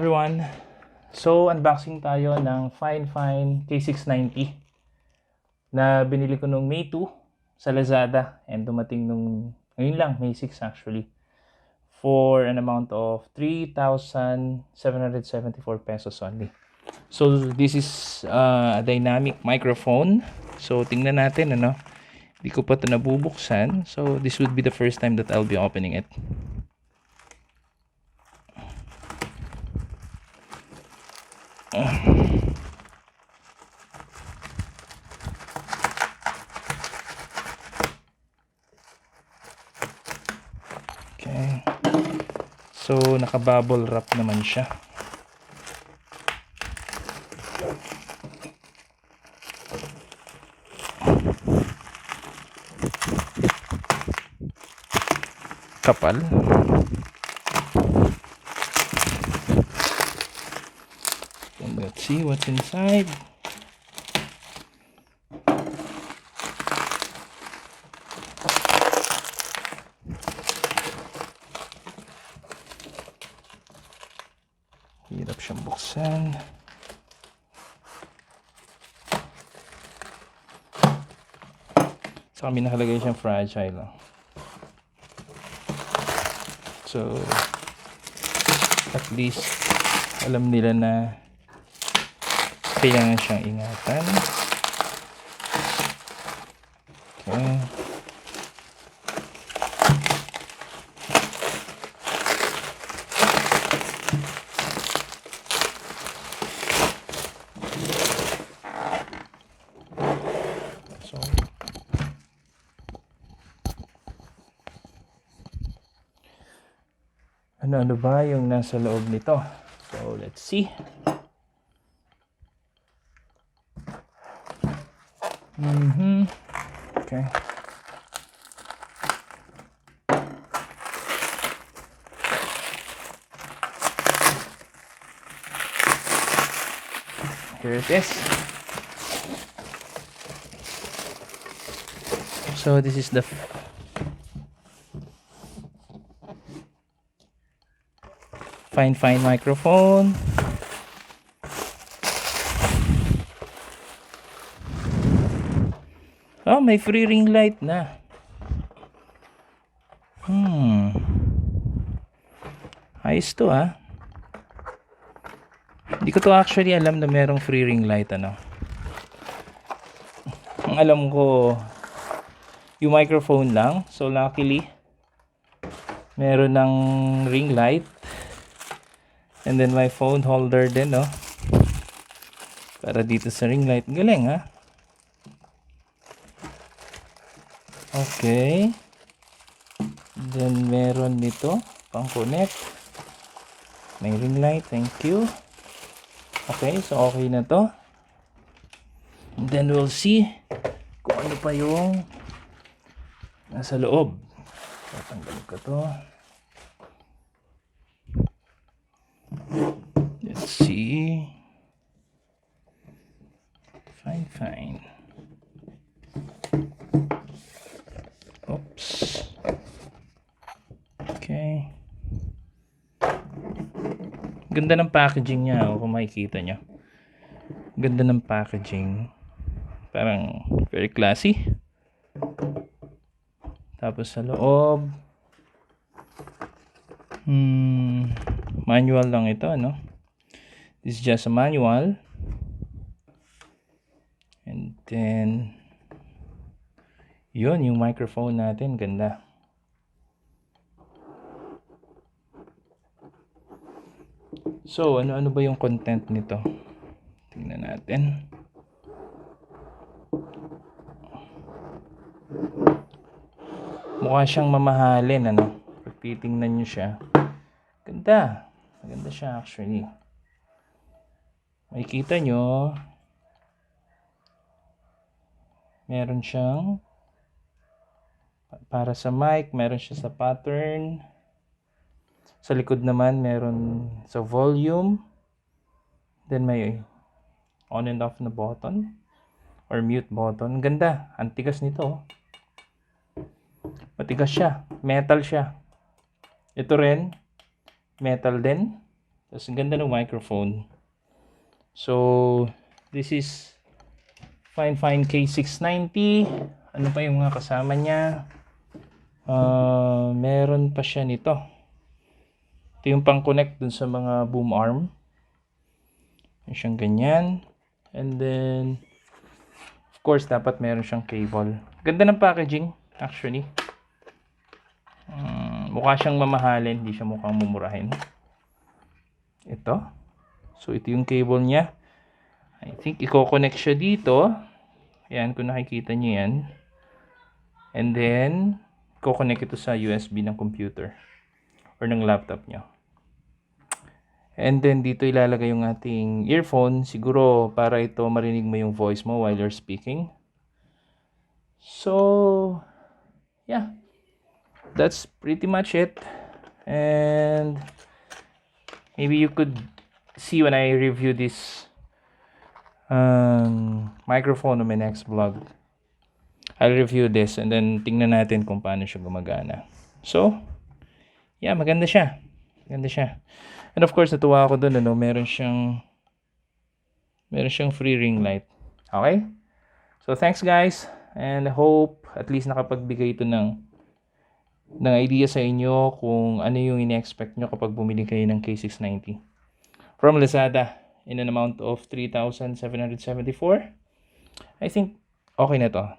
everyone! So, unboxing tayo ng Fifine K690 na binili ko nung May 2 sa Lazada and dumating nung ngayon lang, May 6 actually, for an amount of 3,774 pesos only. So, this is a dynamic microphone. So, tingnan natin ano. Hindi ko pa ito nabubuksan. So, this would be the first time that I'll be opening it. Okay. So, naka-bubble wrap naman siya. Kapal. And let's see what's inside. Hirap siyang buksan. Sa kami nakalagay siyang fragile. So, at least alam nila na kailangan siyang ingatan. Okay. So, ano ba yung nasa loob nito? So, let's see. Okay. Here it is. So, this is the Fifine microphone. Oh, may free ring light na. Ayos to ah. Hindi ko to actually alam na merong free ring light ano. Ang alam ko yung microphone lang. So luckily meron ng ring light. And then my phone holder din no. Para dito sa ring light. Galing ha. Okay. Then meron nito pang connect. May ring light, thank you. Okay, so okay na to. And then we'll see kung ano pa yung nasa loob. Tatanggalin ko to. Let's see. Fine. Oops. Okay. Ganda ng packaging niya, kung makikita nyo. Ganda ng packaging. Parang very classy. Tapos sa loob, manual lang ito, no? This is just a manual. And then, yun, yung microphone natin, ganda. So, ano ba yung content nito? Tingnan natin. Mukha siyang mamahalin, ano? Pag titingnan nyo siya. Ganda. Maganda siya actually. Makikita nyo, meron siyang para sa mic, meron siya sa pattern. Sa likod naman, meron sa volume. Then may on and off na button or mute button. Ganda. Ang tigas nito. Matigas siya. Metal siya. Ito rin. Metal din. Tapos ang ganda ng microphone. So, this is Fifine K690. Ano pa yung mga kasama niya? Meron pa siya nito. Ito yung pang-connect dun sa mga boom arm. Meron siyang ganyan. And then, of course, dapat meron siyang cable. Ganda ng packaging, actually. Mukha siyang mamahalin, hindi siya mukhang mumurahin. Ito. So, ito yung cable niya. I think, i-connect siya dito. Ayan, kung nakikita niyo yan. And then, i-connect ito sa USB ng computer or ng laptop niyo. And then, dito ilalagay yung ating earphone. Siguro, para ito marinig mo yung voice mo while you're speaking. So, yeah. That's pretty much it. And maybe you could see when I review this microphone on my next vlog. I'll review this and then tingnan natin kung paano siya gumagana. So, yeah, maganda siya. Maganda siya. And of course, natuwa ako dun, ano, meron siyang free ring light. Okay? So, thanks guys. And I hope at least nakapagbigay ito ng idea sa inyo kung ano yung ine-expect nyo kapag bumili kayo ng K690 from Lazada in an amount of 3,774. I think okay na to.